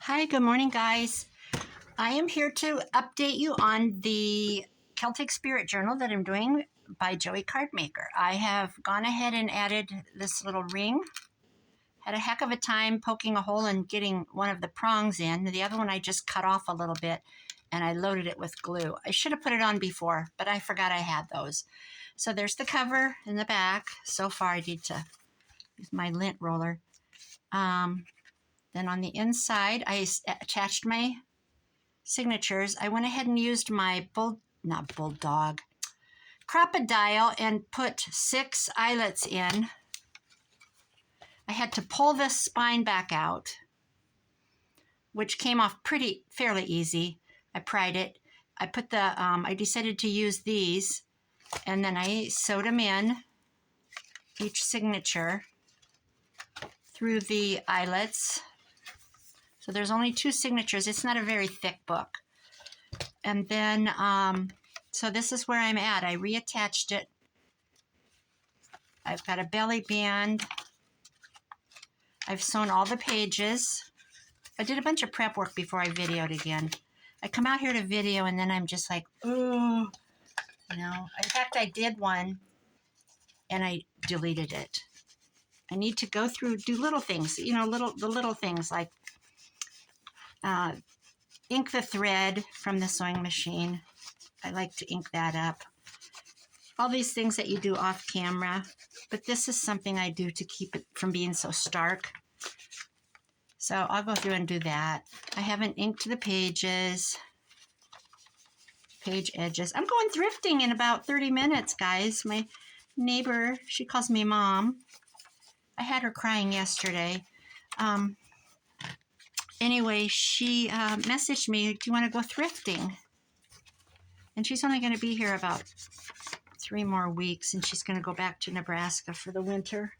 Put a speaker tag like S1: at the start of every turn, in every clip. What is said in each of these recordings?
S1: Hi, good morning, guys. I am here to update you on the Celtic Spirit journal that I'm doing by Joey Cardmaker. I have gone ahead and added this little ring. Had a heck of a time poking a hole and getting one of the prongs in. The other one I just cut off a little bit and I loaded it with glue. I should have put it on before, but I forgot I had those. So there's the cover in the back. So far I need to use my lint roller. Then on the inside, I attached my signatures. I went ahead and used my crocodile and put 6 eyelets in. I had to pull the spine back out, which came off fairly easy. I pried it. I decided to use these, and then I sewed them in, each signature, through the eyelets. So there's only 2 signatures. It's not a very thick book. And then, so this is where I'm at. I reattached it. I've got a belly band. I've sewn all the pages. I did a bunch of prep work before I videoed again. I come out here to video and then I'm just like, oh, you know. In fact, I did one and I deleted it. I need to go through, do little things, you know, the little things like ink the thread from the sewing machine. I like to ink that up. All these things that you do off camera, but this is something I do to keep it from being so stark. So I'll go through and do that. I haven't inked the pages, page edges. I'm going thrifting in about 30 minutes, guys. My neighbor, she calls me Mom. I had her crying yesterday. Anyway, she messaged me, do you want to go thrifting? And she's only going to be here about 3 more weeks, and she's going to go back to Nebraska for the winter.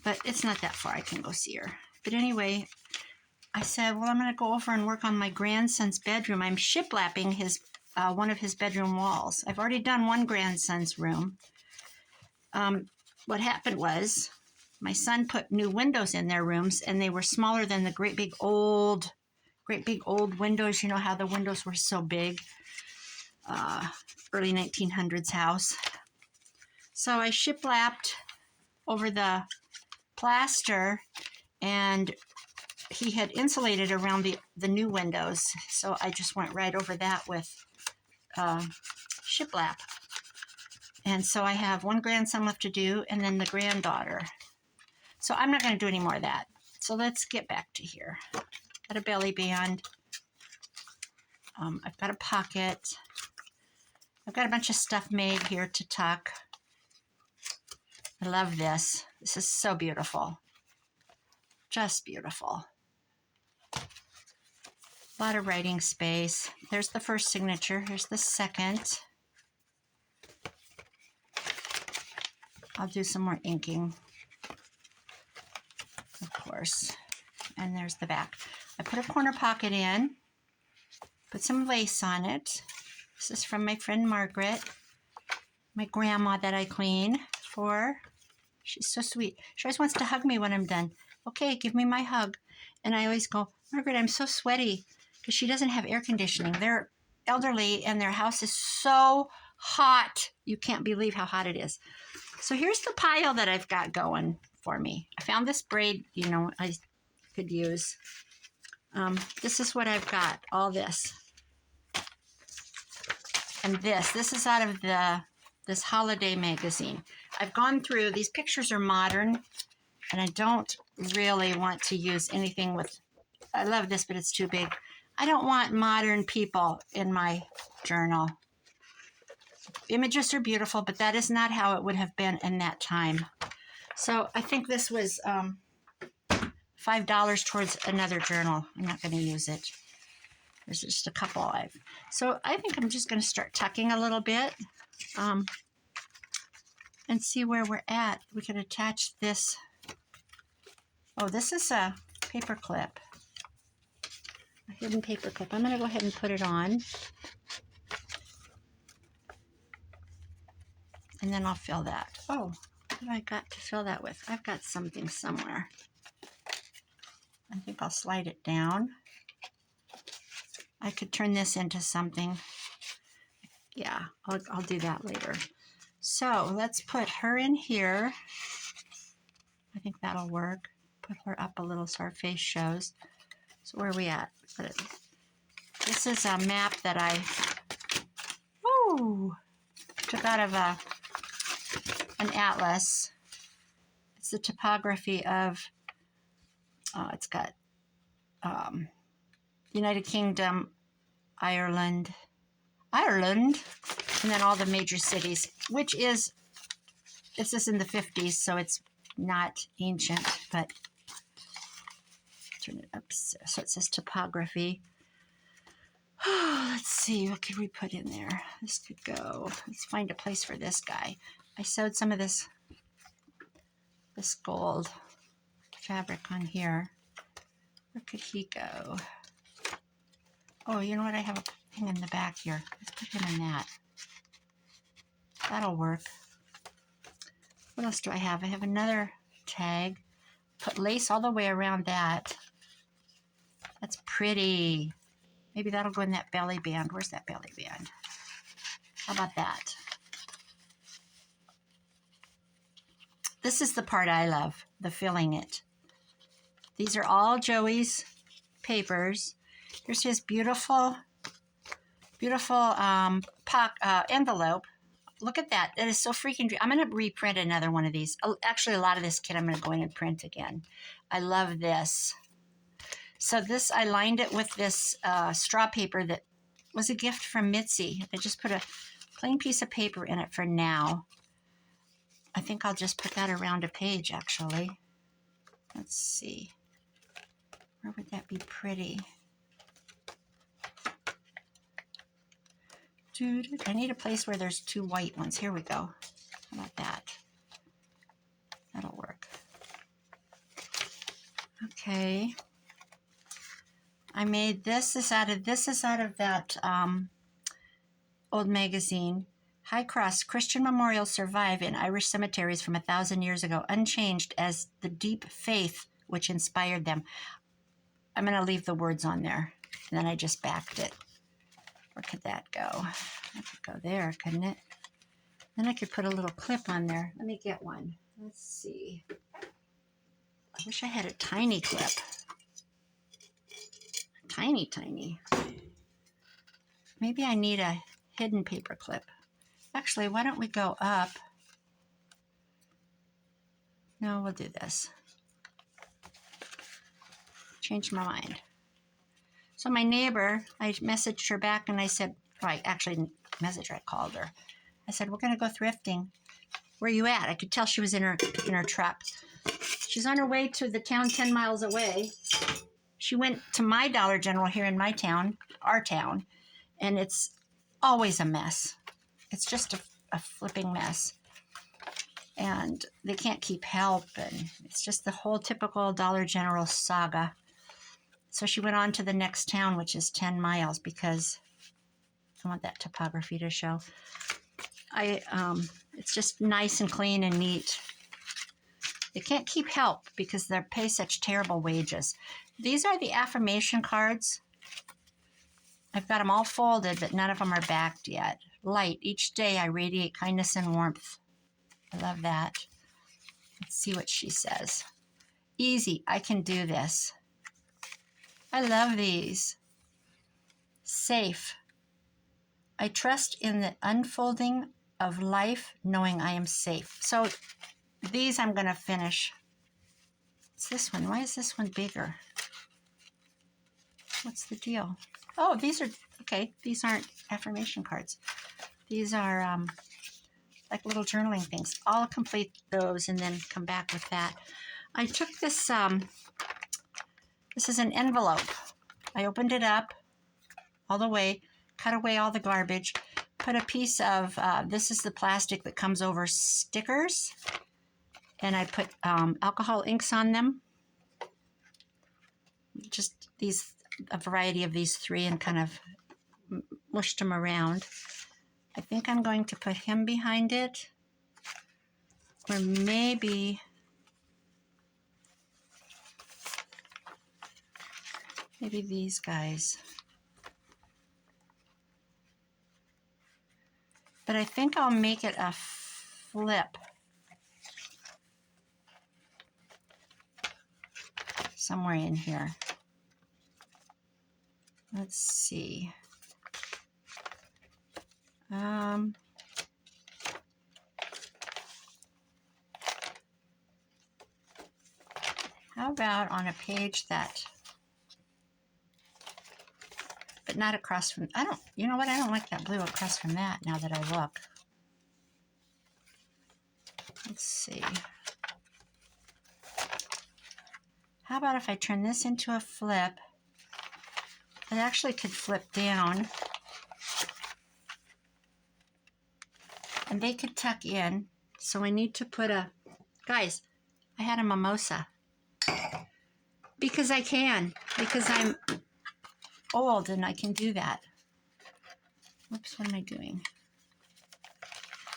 S1: But it's not that far. I can go see her. But anyway, I said, well, I'm going to go over and work on my grandson's bedroom. I'm shiplapping his one of his bedroom walls. I've already done one grandson's room. What happened was my son put new windows in their rooms, and they were smaller than the great big old windows. You know how the windows were so big. Early 1900s house. So I shiplapped over the plaster, and he had insulated around the new windows. So I just went right over that with shiplap. And so I have one grandson left to do, and then the granddaughter. So I'm not going to do any more of that. So let's get back to here. Got a belly band. I've got a pocket. I've got a bunch of stuff made here to tuck. I love this. This is so beautiful. Just beautiful. A lot of writing space. There's the first signature. Here's the second. I'll do some more inking, of course. And there's the back. I put a corner pocket in, put some lace on it. This is from my friend Margaret, my grandma that I clean for. She's so sweet. She always wants to hug me when I'm done. Okay, give me my hug. And I always go, Margaret, I'm so sweaty, because she doesn't have air conditioning. They're elderly and their house is so hot. You can't believe how hot it is. So here's the pile that I've got going for me. I found this braid, you know, I could use. This is what I've got, all this. And this is out of this holiday magazine. I've gone through, these pictures are modern, and I don't really want to use anything with, I love this, but it's too big. I don't want modern people in my journal. Images are beautiful, but that is not how it would have been in that time. So I think this was $5 towards another journal. I'm not going to use it. There's just a couple so I think I'm just going to start tucking a little bit and see where we're at. We can attach this. Oh, this is a paper clip, a hidden paper clip. I'm going to go ahead and put it on, and then I'll fill that. Oh, what have I got to fill that with? I've got something somewhere. I think I'll slide it down. I could turn this into something. Yeah, I'll do that later. So let's put her in here. I think that'll work. Put her up a little so our face shows. So where are we at? This is a map that I took out of an atlas. It's the topography of, it's got United Kingdom, Ireland, and then all the major cities, which is, this is in the 50s, so it's not ancient, but turn it up so it says topography. Let's see, what could we put in there? This could go. Let's find a place for this guy. I sewed some of this gold fabric on here. Where could he go? Oh, you know what? I have a thing in the back here. Let's put him in that. That'll work. What else do I have? I have another tag. Put lace all the way around that. That's pretty. Maybe that'll go in that belly band. Where's that belly band? How about that? This is the part I love, the filling it. These are all Joey's papers. Here's his beautiful, beautiful envelope. Look at that. It is so freaking... I'm going to reprint another one of these. Actually, a lot of this kit I'm going to go in and print again. I love this. So this, I lined it with this straw paper that was a gift from Mitzi. I just put a plain piece of paper in it for now. I think I'll just put that around a page, actually. Let's see. Where would that be pretty? I need a place where there's two white ones. Here we go. How about that? That'll work. Okay. I made this. This is out of that old magazine. High Cross Christian memorials survive in Irish cemeteries from 1,000 years ago, unchanged as the deep faith which inspired them. I'm going to leave the words on there. And then I just backed it. Where could that go? That could go there, couldn't it? Then I could put a little clip on there. Let me get one. Let's see. I wish I had a tiny clip. Tiny, tiny. Maybe I need a hidden paper clip. Actually, why don't we go up? No, we'll do this. Changed my mind. So my neighbor, I messaged her back and I said, oh, I actually didn't message her, I called her. I said, we're going to go thrifting. Where are you at? I could tell she was in her truck. She's on her way to the town 10 miles away. She went to my Dollar General here in my town, our town, and it's always a mess. It's just a flipping mess. And they can't keep help, and it's just the whole typical Dollar General saga. So she went on to the next town, which is 10 miles, because I want that topography to show. It's just nice and clean and neat. They can't keep help because they pay such terrible wages. These are the affirmation cards. I've got them all folded, but none of them are backed yet. Light. Each day I radiate kindness and warmth. I love that. Let's see what she says. Easy. I can do this. I love these. Safe. I trust in the unfolding of life, knowing I am safe. So these I'm going to finish. What's this one? Why is this one bigger? What's the deal? Oh, these are, okay, these aren't affirmation cards. These are like little journaling things. I'll complete those and then come back with that. I took this, this is an envelope. I opened it up all the way, cut away all the garbage, put a piece of, this is the plastic that comes over stickers, and I put alcohol inks on them. Just these, a variety of these three, and kind of mushed them around. I think I'm going to put him behind it, or maybe Maybe these guys. But I think I'll make it a flip. Somewhere in here. Let's see. How about on a page that, but not across from, you know what? I don't like that blue across from that now that I look. Let's see. How about if I turn this into a flip? It actually could flip down. And they could tuck in. So I need to put a, guys, I had a mimosa. Because I can. Because I'm old and I can do that. Whoops, what am I doing?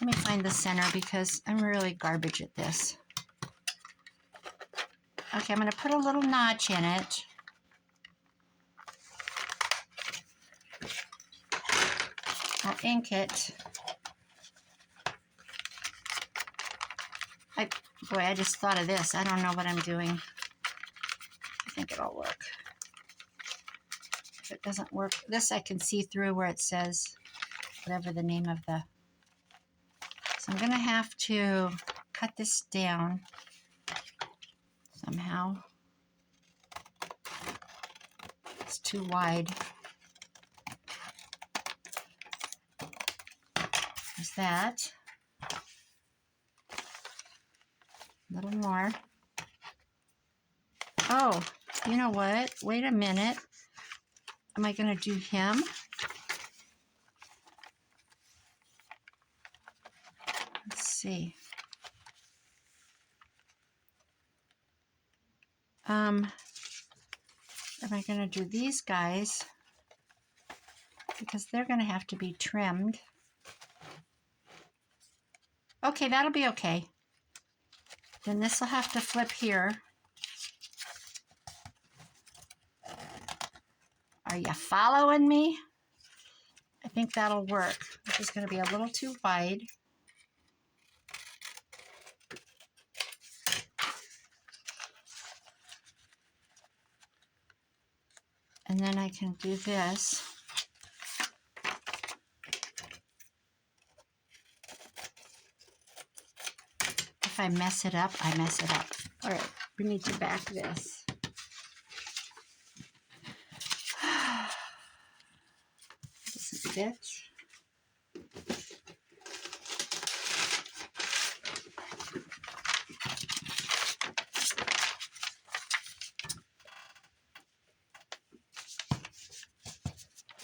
S1: Let me find the center because I'm really garbage at this. Okay, I'm going to put a little notch in it. I'll ink it. Boy, I just thought of this. I don't know what I'm doing. I think it'll work. If it doesn't work, this I can see through where it says whatever the name of the... So I'm going to have to cut this down somehow. It's too wide. There's that. A little more. Oh, you know what? Wait a minute. Am I going to do him? Let's see. Am I going to do these guys? Because they're going to have to be trimmed. Okay, that'll be okay. Then this will have to flip here. Are you following me? I think that'll work. This is going to be a little too wide. And then I can do this. If I mess it up, I mess it up. All right, we need to back this. This is it.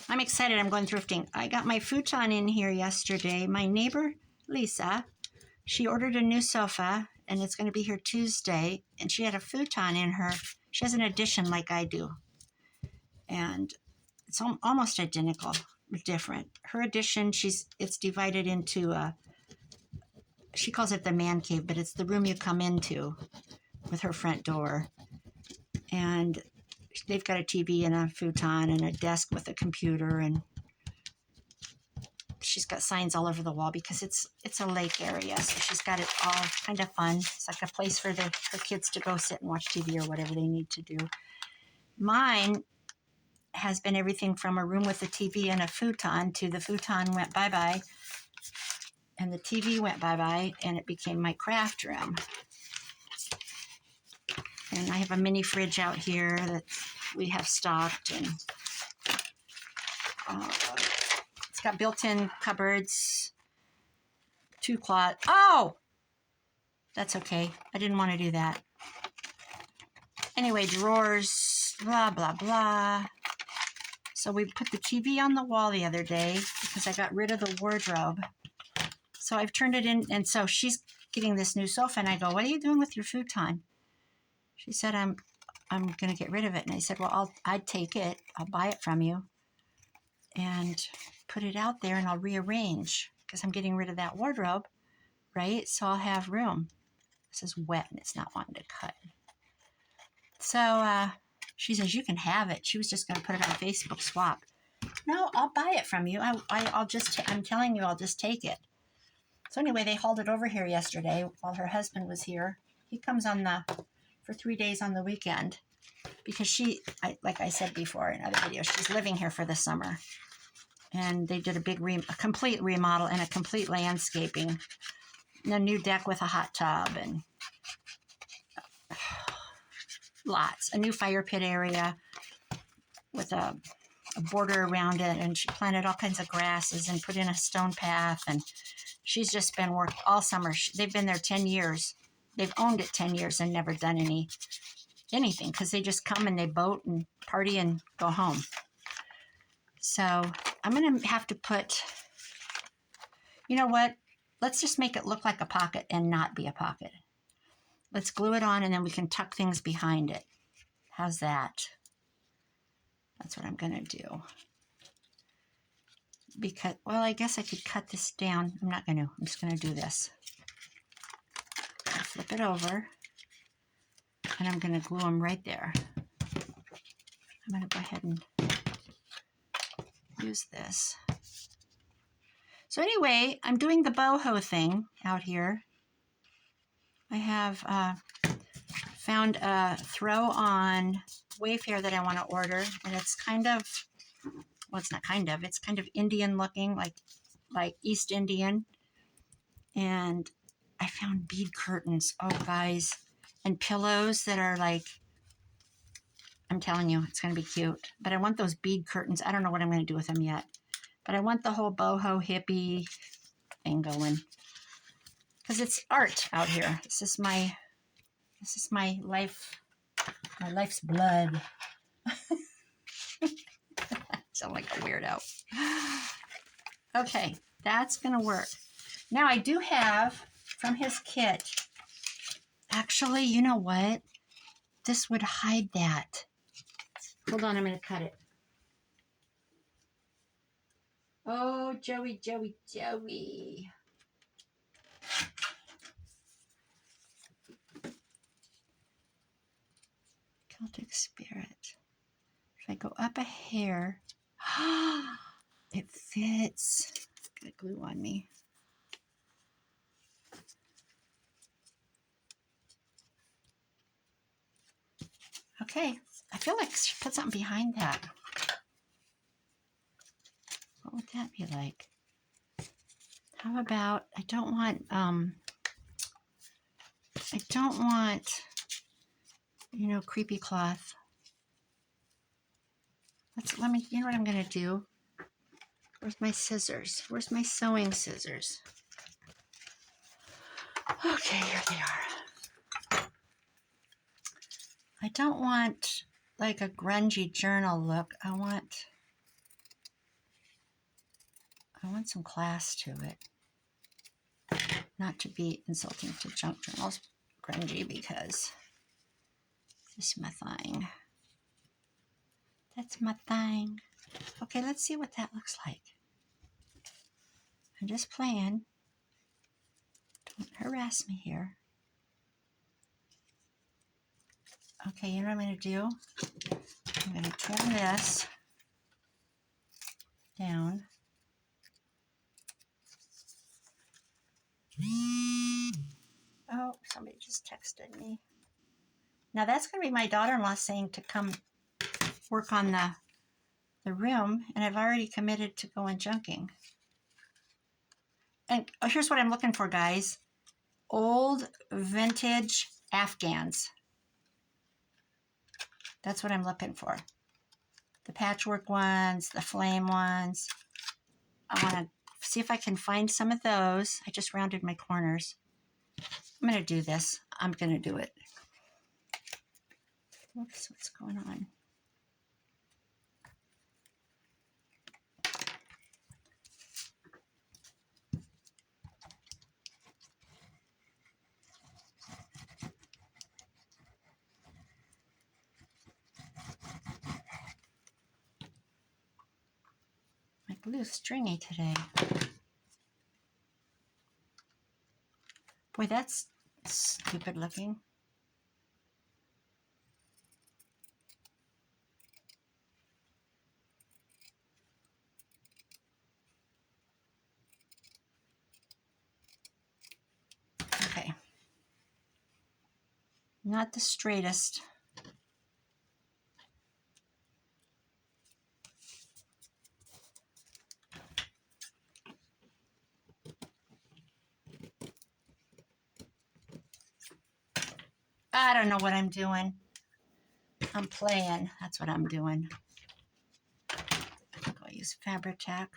S1: I'm excited. I'm going thrifting. I got my futon in here yesterday. My neighbor, Lisa, she ordered a new sofa, and it's going to be here Tuesday, and she had a futon in her. She has an addition like I do, and it's almost identical, different. Her addition, it's divided into, she calls it the man cave, but it's the room you come into with her front door. And they've got a TV and a futon and a desk with a computer, and she's got signs all over the wall because it's a lake area, so she's got it all kind of fun. It's like a place for her kids to go sit and watch TV or whatever they need to do. Mine has been everything from a room with a TV and a futon to the futon went bye-bye and the TV went bye-bye and it became my craft room. And I have a mini fridge out here that we have stocked, and it's got built-in cupboards, 2 closet. Oh! That's okay. I didn't want to do that. Anyway, drawers, blah, blah, blah. So we put the TV on the wall the other day because I got rid of the wardrobe. So I've turned it in, and so she's getting this new sofa, and I go, what are you doing with your futon? She said, I'm going to get rid of it. And I said, well, I'd take it. I'll buy it from you and put it out there, and I'll rearrange because I'm getting rid of that wardrobe, right? So I'll have room. This is wet, and it's not wanting to cut. So She says, you can have it. She was just going to put it on Facebook Swap. No, I'll buy it from you. I'm telling you, I'll just take it. So anyway, they hauled it over here yesterday while her husband was here. He comes for 3 days on the weekend because like I said before in other videos, she's living here for the summer. And they did a complete remodel and a complete landscaping. And a new deck with a hot tub and a new fire pit area with a border around it. And she planted all kinds of grasses and put in a stone path. And she's just been working all summer. They've been there 10 years. They've owned it 10 years and never done anything because they just come and they boat and party and go home. So I'm going to have to put, you know what? Let's just make it look like a pocket and not be a pocket. Let's glue it on and then we can tuck things behind it. How's that? That's what I'm going to do. Because, well, I guess I could cut this down. I'm not going to. I'm just going to do this. I'll flip it over. And I'm going to glue them right there. I'm going to go ahead and use this. So anyway, I'm doing the boho thing out here. I have found a throw-on Wayfair that I want to order, and it's kind of, well, it's not kind of, it's kind of Indian looking, like East Indian. And I found bead curtains, oh guys, and pillows that are like, I'm telling you, it's going to be cute. But I want those bead curtains. I don't know what I'm going to do with them yet. But I want the whole boho hippie thing going. Because it's art out here. This is my life, my life's blood. Sound like a weirdo. Okay, that's going to work. Now I do have from his kit, actually, you know what? This would hide that. Hold on, I'm going to cut it. Oh, Joey, Joey, Joey. Celtic Spirit. If I go up a hair, it fits. It's got glue on me. Okay, I feel like I should put something behind that. What would that be like? How about, I don't want, you know, creepy cloth. You know what I'm going to do? Where's my scissors? Where's my sewing scissors? Okay, here they are. I don't want like a grungy journal look. I want some class to it. Not to be insulting to junk journals, grungy, because this is my thing. That's my thing. Okay, let's see what that looks like. I'm just playing. Don't harass me here. Okay, you know what I'm going to do? I'm going to trim this down. Oh, somebody just texted me. Now that's going to be my daughter-in-law saying to come work on the room, and I've already committed to going junking. And here's what I'm looking for, guys. Old vintage Afghans. That's what I'm looking for. The patchwork ones, the flame ones. I want to see if I can find some of those. I just rounded my corners. I'm going to do this. I'm going to do it. Whoops, what's going on? My glue's stringy today. Boy, that's stupid looking. Not the straightest. I don't know what I'm doing. I'm playing. That's what I'm doing. I'll use fabric tack.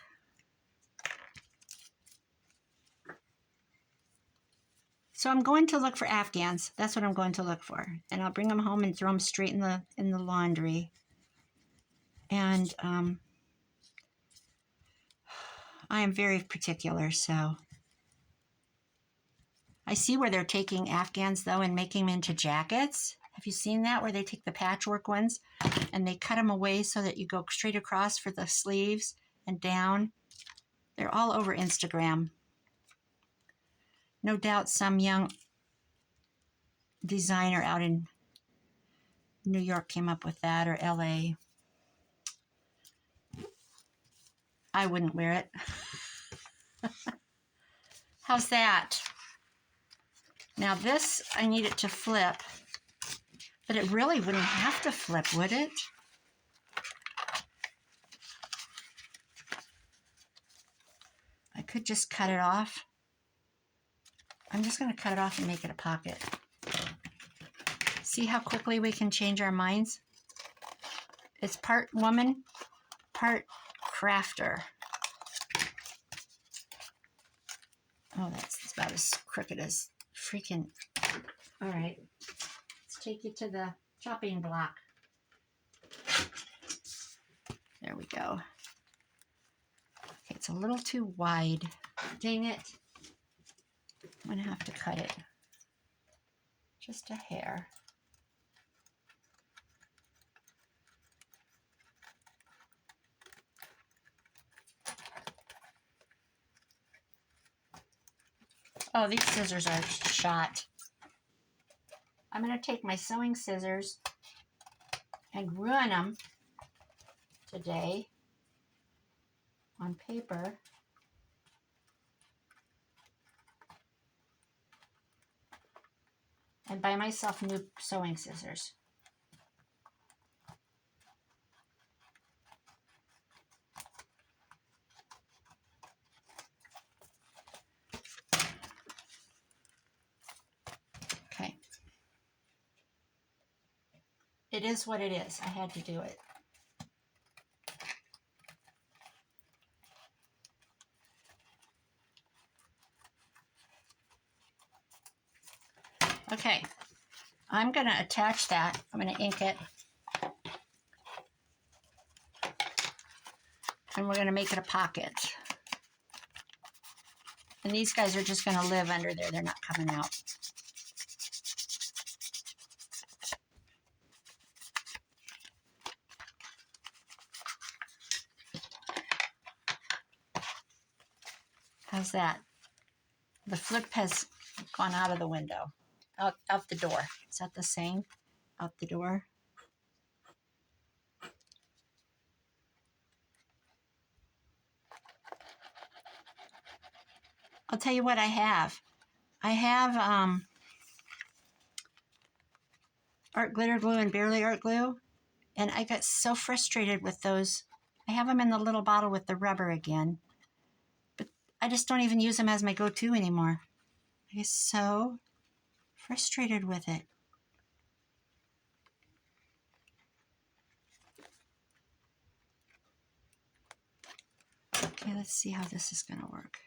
S1: So I'm going to look for Afghans. That's what I'm going to look for. And I'll bring them home and throw them straight in the laundry. And I am very particular, so. I see where they're taking Afghans, though, and making them into jackets. Have you seen that, where they take the patchwork ones and they cut them away so that you go straight across for the sleeves and down? They're all over Instagram. No doubt some young designer out in New York came up with that, or LA. I wouldn't wear it. How's that? Now this, I need it to flip, but it really wouldn't have to flip, would it? I could just cut it off. I'm just going to cut it off and make it a pocket. See how quickly we can change our minds? It's part woman, part crafter. Oh, that's about as crooked as freaking... All right, let's take you to the chopping block. There we go. Okay, it's a little too wide. Dang it. I'm going to have to cut it. Just a hair. Oh, these scissors are shot. I'm going to take my sewing scissors and ruin them today on paper. And buy myself new sewing scissors. Okay. It is what it is. I had to do it. Okay. I'm going to attach that. I'm going to ink it. And we're going to make it a pocket. And these guys are just going to live under there. They're not coming out. How's that? The flip has gone out of the window. Out the door. Is that the same? Out the door. I'll tell you what I have. I have art glitter glue and barely art glue, and I got so frustrated with those. I have them in the little bottle with the rubber again, but I just don't even use them as my go-to anymore. I get so frustrated with it. Okay, let's see how this is going to work.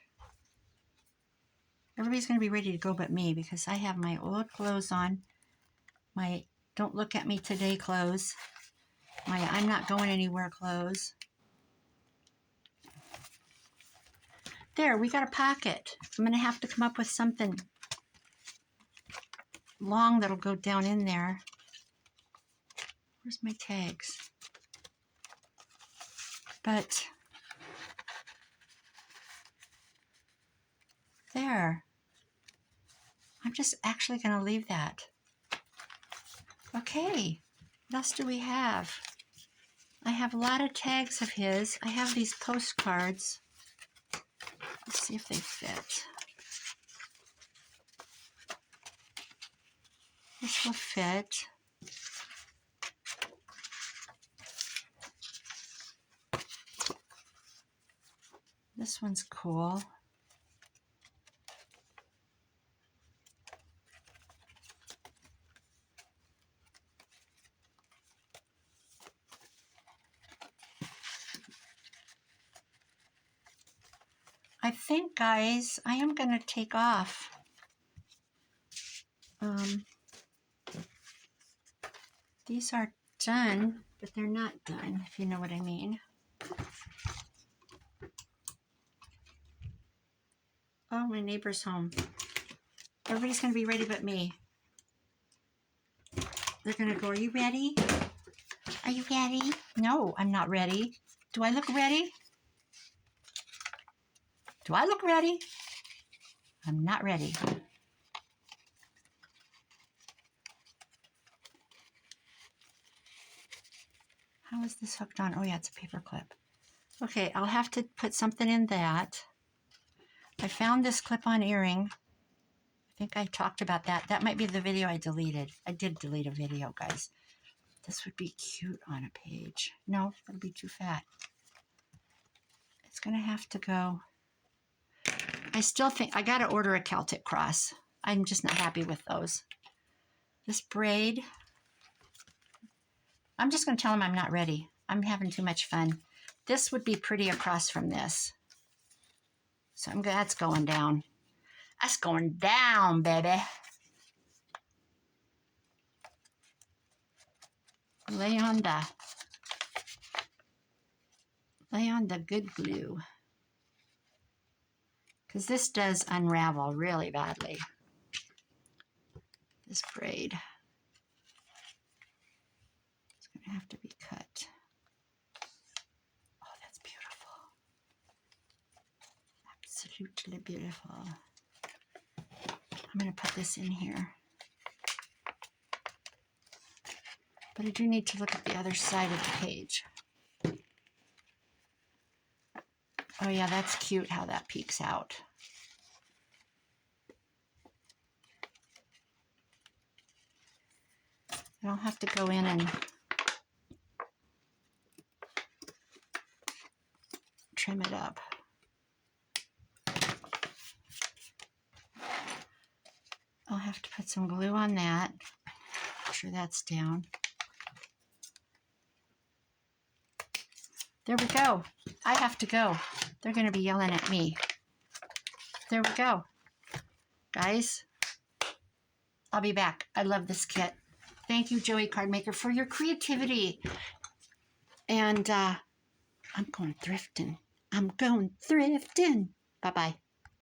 S1: Everybody's going to be ready to go but me, because I have my old clothes on, my don't look at me today clothes, my I'm not going anywhere clothes. There, we got a pocket. I'm going to have to come up with something long that'll go down in there. Where's my tags? But there. I'm just actually going to leave that. Okay. What else do we have? I have a lot of tags of his. I have these postcards. Let's see if they fit. This will fit. This one's cool. I think, guys, I am going to take off. These are done, but they're not done, if you know what I mean. Oh, my neighbor's home. Everybody's going to be ready but me. They're going to go, are you ready? Are you ready? No, I'm not ready. Do I look ready? Do I look ready? I'm not ready. How is this hooked on? Oh yeah, it's a paper clip. Okay, I'll have to put something in that. I found this clip-on earring. I think I talked about that. That might be the video I deleted. I did delete a video, guys. This would be cute on a page. No, it'll be too fat. It's going to have to go. I still think I got to order a Celtic cross. I'm just not happy with those. This braid. I'm just going to tell him I'm not ready. I'm having too much fun. This would be pretty across from this. So that's going down. That's going down, baby. Lay on the good glue. Because this does unravel really badly. This braid. It's going to have to be cut. Oh, that's beautiful. Absolutely beautiful. I'm going to put this in here. But I do need to look at the other side of the page. Oh yeah, that's cute how that peeks out. And I'll have to go in and trim it up. I'll have to put some glue on that. Make sure that's down. There we go. I have to go. They're going to be yelling at me. There we go. Guys, I'll be back. I love this kit. Thank you, Joey Cardmaker, for your creativity. And I'm going thrifting. I'm going thrifting. Bye-bye.